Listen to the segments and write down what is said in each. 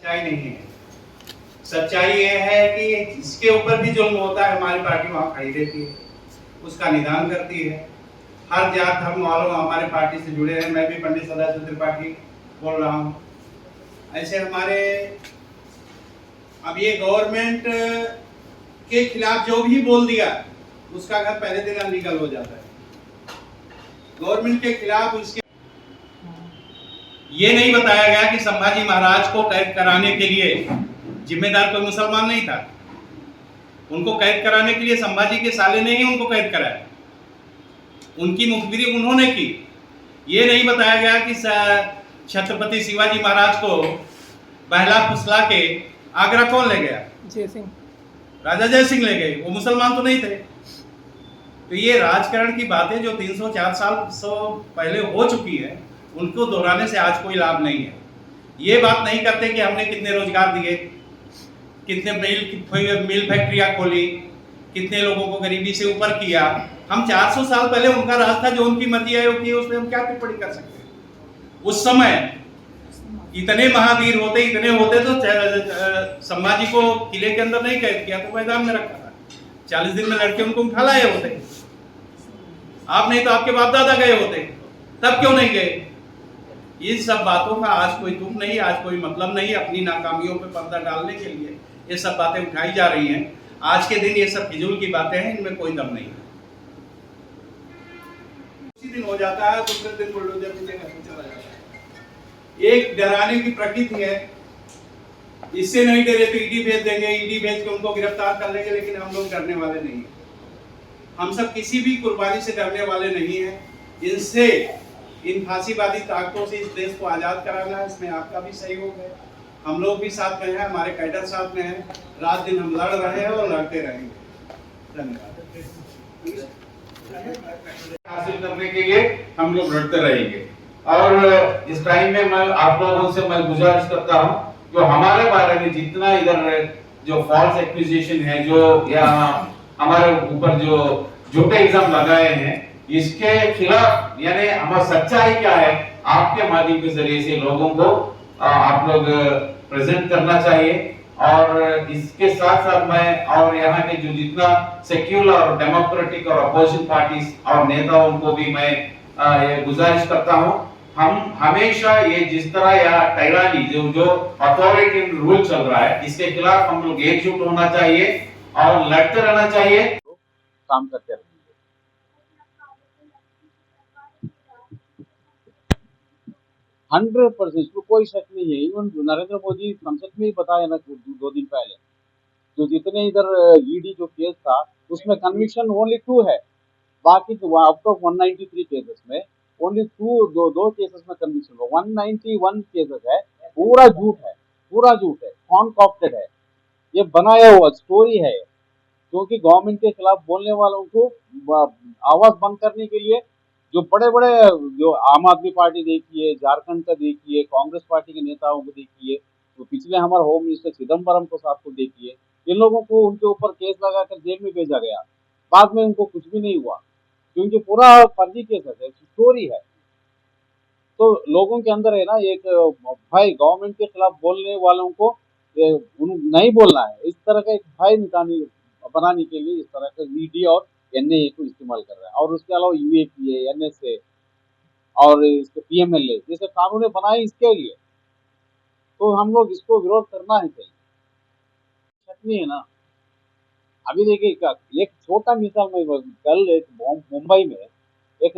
सच्चाई नहीं है। सच्चाई ये है कि जिसके ऊपर भी जुल्म होता है हमारी पार्टी वहाँ खड़ी रहती है, उसका निदान करती है। हर जात धर्म वालों हमारे पार्टी से जुड़े हैं। मैं भी पंडित सदाशिव त्रिपाठी बोल रहा हूँ। ऐसे हमारे अब ये गवर्नमेंट के खिलाफ जो भी बोल दिया उसका घर पहले दिन अनलीगल हो जाता है। गवर्नमेंट के खिलाफ उसके ये नहीं बताया गया कि संभाजी महाराज को कैद कराने के लिए जिम्मेदार कोई मुसलमान नहीं था। उनको कैद कराने के लिए संभाजी के साले ने ही उनको कैद कराया, उनकी मुखबिरी उन्होंने की। ये नहीं बताया गया कि छत्रपति शिवाजी महाराज को बहला फुसला के आगरा कौन ले गया? जय सिंह, राजा जय सिंह ले गए। वो मुसलमान तो नहीं थे। तो ये राजकारण की बातें जो 304 साल पहले हो चुकी है, उनको दोहराने से आज कोई लाभ नहीं है। ये बात नहीं करते कि हमने कितने रोजगार दिए, कितने मिल फैक्ट्रियां खोली, कितने लोगों को गरीबी से ऊपर किया। हम 400 साल पहले उनका राज था, जो उनकी मर्जी आयोग की, उसमें हम क्या टिप्पणी कर सकते हैं? उस समय इतने महावीर होते, इतने होते तो संभाजी को किले के अंदर नहीं कैद किया, तो मैदान में रखा था। 40 दिन में लड़के उनको उठा लाए होते। आप नहीं तो आपके बाप दादा गए होते, तब क्यों नहीं गए? इन सब बातों का आज कोई तुम नहीं, आज कोई मतलब नहीं। अपनी नाकामियों पे पर्दा डालने के लिए ये सब बातें उठाई जा रही हैं। आज के दिन ये सब फिजूल की बातें हैं, इनमें कोई दम नहीं है। उसी दिन हो जाता है, दूसरे दिन बुलडोजर की जगह चला जाता है। एक डराने की प्रकृति है। इससे नहीं डरे तो ईडी भेज देंगे, ईडी भेज के उनको गिरफ्तार कर लेंगे, लेकिन हम लोग डरने वाले नहीं हैं। हम सब किसी भी कुर्बानी से डरने वाले नहीं हैं। इनसे, इन फांसीवादी ताकतों से इस देश को आजाद कराना है, इसमें आपका भी सहयोग है। हम लोग भी साथ में हैं, हमारे कैडर साथ में हैं। रात दिन हम लड़ रहे हैं और लड़ते रहेंगे। धन्यवाद। हासिल करने के लिए हम लोग लड़ते रहेंगे। और इस टाइम में मैं आप लोगों से मैं गुजारिश करता हूँ, जो हमारे बारे में जितना इधर जो फॉल्स एक्विजिशन है, जो या हमारे ऊपर जो झूठे इल्जाम लगाए हैं, इसके खिलाफ यानी हमारी सच्चाई क्या है, आपके माध्यम के जरिए से लोगों को आप लोग प्रेजेंट करना चाहिए। और इसके साथ साथ मैं और यहाँ के जो जितना सेक्युलर और डेमोक्रेटिक और अपोजिशन पार्टीज और नेताओं को भी मैं ये गुजारिश करता हूँ, हम हमेशा ये जिस तरह या टायरानी जो अथॉरिटेरियन रूल चल रहा है, इसके खिलाफ हम लोग एकजुट होना चाहिए और लड़ते रहना चाहिए, काम करते रहेंगे। 100% इसमें कोई शक नहीं है। इवन नरेंद्र मोदी संसद में ही बताया ना 2 दिन पहले, जो जितने इधर ईडी जो केस था उसमें कन्विक्शन ओनली 2 है, बाकी तो आउट ऑफ 193 केसेस में ओनली दो केसेस में कन्विक्शन हो। 191 केसेस है, पूरा झूठ है, पूरा झूठ है, कॉन्कॉक्टेड है, ये बनाया हुआ स्टोरी है। क्योंकि गवर्नमेंट के खिलाफ बोलने वालों को आवाज बंद करने के लिए जो बड़े बड़े जो आम आदमी पार्टी देखिए, झारखंड का देखिए, कांग्रेस पार्टी के नेताओं को देखिए, तो पिछले हमारे होम मिनिस्टर चिदम्बरम को साथ को देखिए, इन लोगों को उनके ऊपर केस लगाकर जेल में भेजा गया, बाद में उनको कुछ भी नहीं हुआ, क्योंकि पूरा फर्जी केस है, स्टोरी है। तो लोगों के अंदर है ना एक भाई, गवर्नमेंट के खिलाफ बोलने वालों को नहीं बोलना है, इस तरह का एक भय बनाने के लिए इस तरह का ईडी और एनआईए को इस्तेमाल कर रहा है। और उसके अलावा यूएपीए, एनएसए और इसके पीएमएलए जैसे कानून बनाए इसके लिए, तो हम लोग इसको विरोध करना है चाहिए, नहीं है ना। अभी देखिए एक छोटा मिसाल में, कल एक मुंबई में एक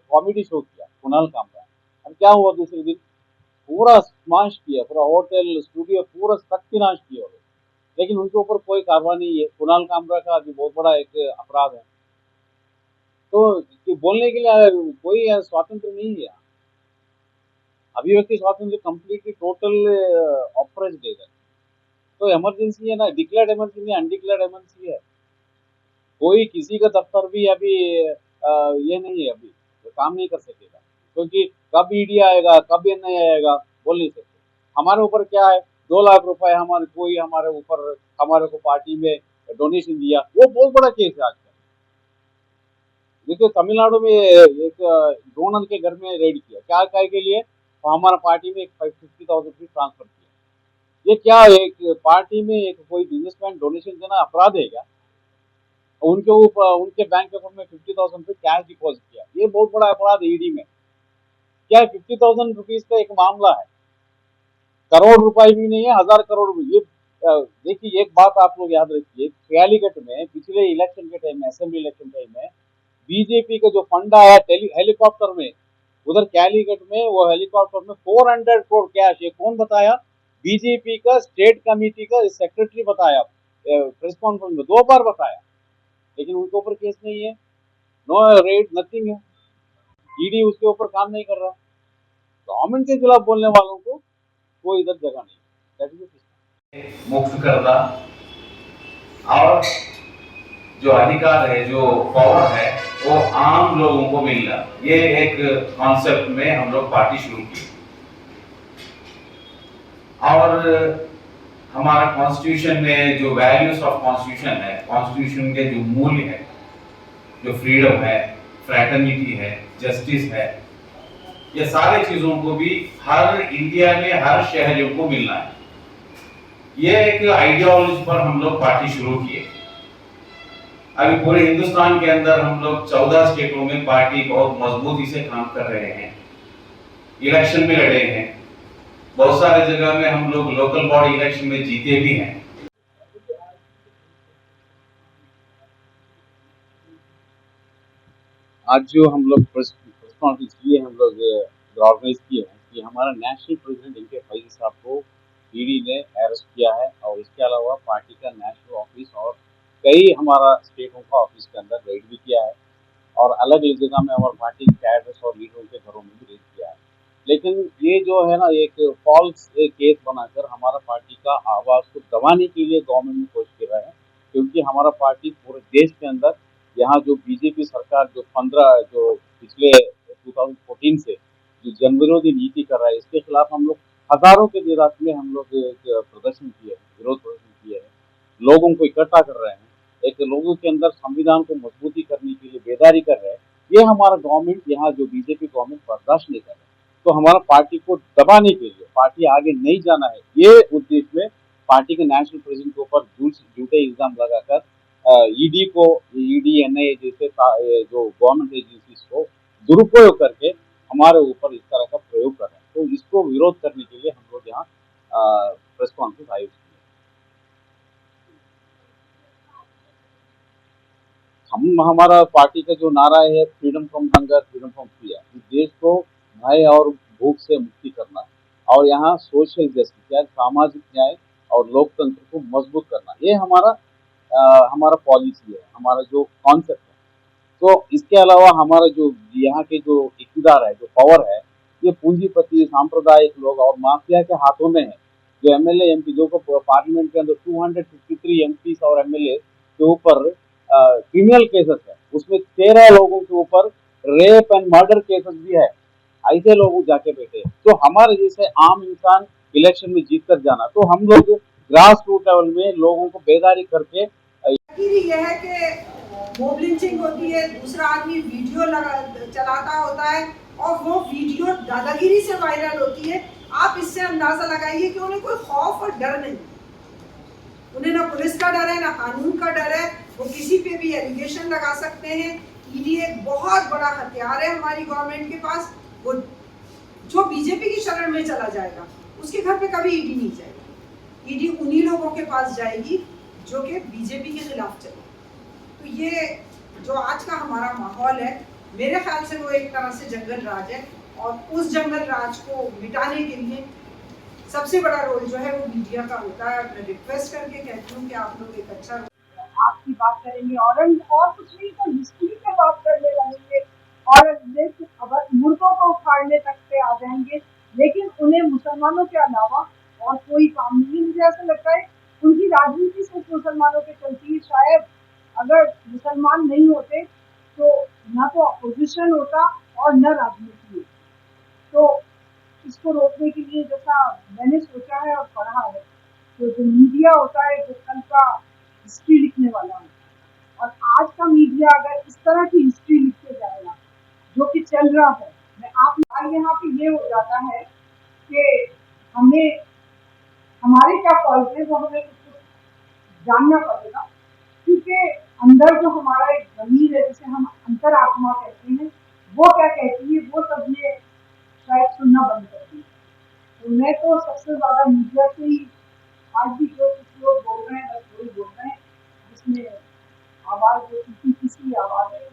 कॉमेडी शो किया कुणाल कामरा, अब क्या हुआ दूसरे दिन पूरा स्माश किया, पूरा होटल स्टूडियो पूरा सत्यानाश किया, लेकिन उनके ऊपर कोई कार्रवाई नहीं है। कुणाल कामरा का अभी बहुत बड़ा एक अपराध है, तो बोलने के लिए कोई स्वातंत्र नहीं है। अभिव्यक्ति स्वातंत्र कंप्लीटली टोटल ऑपरेट है। तो इमरजेंसी है ना, डिक्लेयर्ड इमरजेंसी, अनडिक्लेयर्ड इमरजेंसी है। कोई किसी का दफ्तर भी अभी ये नहीं है, अभी तो काम नहीं कर सकेगा, क्योंकि कब ईडी आएगा, कब एनआईए आएगा, बोल नहीं सकते। हमारे ऊपर क्या है, 2 लाख रुपए हमारे ऊपर हमारे को पार्टी में डोनेशन दिया, वो बहुत बड़ा केस है आजकल। देखिए तमिलनाडु में एक डोनर के घर में रेड किया, क्या के लिए, तो हमारा पार्टी में 50,000 रुपये ट्रांसफर किया। ये क्या एक पार्टी में एक कोई बिजनेसमैन डोनेशन देना अपराध है क्या? उनके ऊपर उनके बैंक अकाउंट में 50,000 रुपये कैश डिपॉजिट किया, ये बहुत बड़ा अपराध है ईडी में। क्या 50,000 रुपीज का एक मामला है, करोड़ रुपए भी नहीं है, 1,000 करोड़ ये देखिए एक बात आप लोग याद रखिए, क्यालीगढ़ में पिछले इलेक्शन के टाइम में, असेंबली इलेक्शन टाइम में बीजेपी का जो फंड आया हेलीकॉप्टर में, उधर क्यालीगढ़ में वो हेलीकॉप्टर में 400 करोड़ कैश, ये कौन बताया? बीजेपी का स्टेट कमेटी का सेक्रेटरी बताया, प्रेस कॉन्फ्रेंस में 2 बार बताया, लेकिन उनके ऊपर केस नहीं है, नो रेड नथिंग है, ईडी उसके ऊपर काम नहीं कर रहा। गवर्नमेंट के खिलाफ बोलने वालों को कोई इधर जगह नहीं। That is the system. मुक्त करना और जो अधिकार है, जो पावर है, वो आम लोगों को मिलना, ये एक कॉन्सेप्ट में हम लोग पार्टी शुरू की। और हमारा कॉन्स्टिट्यूशन में जो वैल्यूज ऑफ कॉन्स्टिट्यूशन है, कॉन्स्टिट्यूशन के जो मूल्य है, जो फ्रीडम है, फ्रैटर्निटी है, जस्टिस है, ये सारे चीजों को भी हर इंडिया में हर शहरियों को मिलना है। ये एक आइडियोलॉजी पर हम लोग पार्टी शुरू किए। अभी पूरे हिंदुस्तान के अंदर हम लोग 14 स्टेटों में पार्टी बहुत मजबूती से काम कर रहे हैं, इलेक्शन में लड़े हैं, बहुत सारे जगह में हम लोग लोकल बॉडी इलेक्शन में जीते भी हैं। आज जो हम लोग प्रेस कॉन्फ्रेंस किए, हम लोग ऑर्गेनाइज किए हैं कि हमारा नेशनल प्रेसिडेंट इनके फैजी साहब को ईडी ने अरेस्ट किया है, और इसके अलावा पार्टी का नेशनल ऑफिस और कई हमारा स्टेटों का ऑफिस के अंदर रेड भी किया है, और अलग अलग जगह में हमारे पार्टी के कैडर्स और लीडरों के घरों में भी रेड किया है। लेकिन ये जो है ना, एक फॉल्स केस बनाकर हमारा पार्टी का आवाज को दबाने के लिए गवर्नमेंट में कोशिश कर रहा है, क्योंकि हमारा पार्टी पूरे देश के अंदर यहाँ जो बीजेपी सरकार जो पिछले 2014 से जो जनविरोधी नीति कर रहा है, इसके खिलाफ हम लोग हजारों के तादाद में हम लोग एक प्रदर्शन किए हैं, विरोध प्रदर्शन किए हैं, लोगों को इकट्ठा कर रहे हैं, एक लोगों के अंदर संविधान को मजबूती करने के लिए बेदारी कर रहे हैं। ये हमारा गवर्नमेंट, यहाँ जो बीजेपी गवर्नमेंट बर्दाश्त नहीं कर रहा है, तो हमारा पार्टी को दबाने के लिए, पार्टी आगे नहीं जाना है, ये उद्देश्य में पार्टी के नेशनल प्रेसिडेंट के ऊपर झूठे इल्जाम लगाकर ईडी एनआईए जैसे जो गवर्नमेंट एजेंसीज को दुरुपयोग करके हमारे ऊपर इस तरह का प्रयोग कर रहे हैं, तो इसको विरोध करने के लिए हम लोग यहाँ प्रेस कॉन्फ्रेंस आयोजित किए। हमारा पार्टी का जो नारा है, freedom from hunger, freedom from fear, देश को भय और भूख से मुक्ति करना, और यहाँ सोशल जस्टिस या सामाजिक न्याय और लोकतंत्र को मजबूत करना, ये हमारा पॉलिसी है, हमारा जो कॉन्सेप्ट है। तो इसके अलावा हमारा जो यहाँ के जो इक़्तिदार है, जो पावर है, ये पूंजीपति, सांप्रदायिक लोग और माफिया के हाथों में है। जो एमएलए एमपी जो को पार्लियामेंट के अंदर 253 एमपी और एमएलए के ऊपर क्रिमिनल केसेस है, उसमें 13 लोगों के ऊपर रेप एंड मर्डर केसेस भी है, ऐसे लोग जाके बैठे। तो हमारे जैसे आम इंसान इलेक्शन में जीत कर जाना, तो हम लोग ग्रास रूट लेवल में लोगों को बेदारी करके, यह है कि मोब लिंचिंग होती है, दूसरा आदमी वीडियो चलाता होता है और वो वीडियो दादागिरी से वायरल होती है। आप इससे अंदाजा लगाइए कि उन्हें कोई खौफ और डर नहीं, उन्हें ना पुलिस का डर है ना कानून का डर है, वो किसी पे भी एलिगेशन लगा सकते हैं। ईडी एक बहुत बड़ा हथियार है हमारी गवर्नमेंट के पास। वो जो बीजेपी की शरण में चला जाएगा उसके घर पे कभी ईडी नहीं जाएगी, ईडी उन्हीं लोगों के पास जाएगी जो कि बीजेपी के खिलाफ चले। तो ये जो आज का हमारा माहौल है, मेरे ख्याल से वो एक तरह से जंगल राज है, और उस जंगल राज को मिटाने के लिए सबसे बड़ा रोल जो है वो मीडिया का होता है। मैं रिक्वेस्ट करके कहती हूँ कि आप लोग एक अच्छा आपकी बात करेंगे और कुछ नहीं तो हिस्ट्री पे बात करने लगेंगे और देश मुल्कों को उखाड़ने तक पे आ जाएंगे, लेकिन उन्हें मुसलमानों के अलावा और कोई काम नहीं। मुझे ऐसा लगता है उनकी राजनीति सिर्फ मुसलमानों पे चलती है। शायद अगर मुसलमान नहीं होते तो न तो अपोजिशन होता और न राजनीति होती। तो इसको रोकने के लिए जैसा मैंने सोचा है और पढ़ा है, तो जो मीडिया होता है, जो कल का हिस्ट्री लिखने वाला होता है, और आज का मीडिया अगर इस तरह की हिस्ट्री लिखते जाएगा जो कि चल रहा है, मैं आप यहाँ पे ये हो जाता है कि हमारी क्या फॉल्ट है वो हमें कुछ जानना पड़ेगा, क्योंकि अंदर जो हमारा एक जमीर है जिसे हम अंतरात्मा कहते हैं, वो क्या कहती है वो सब ये शायद सुनना बंद कर दी। तो मैं तो सबसे ज्यादा मीडिया से ही आज भी जो कुछ लोग बोल रहे हैं बस वही बोल रहे हैं, जिसमें आवाज जो किसी आवाज है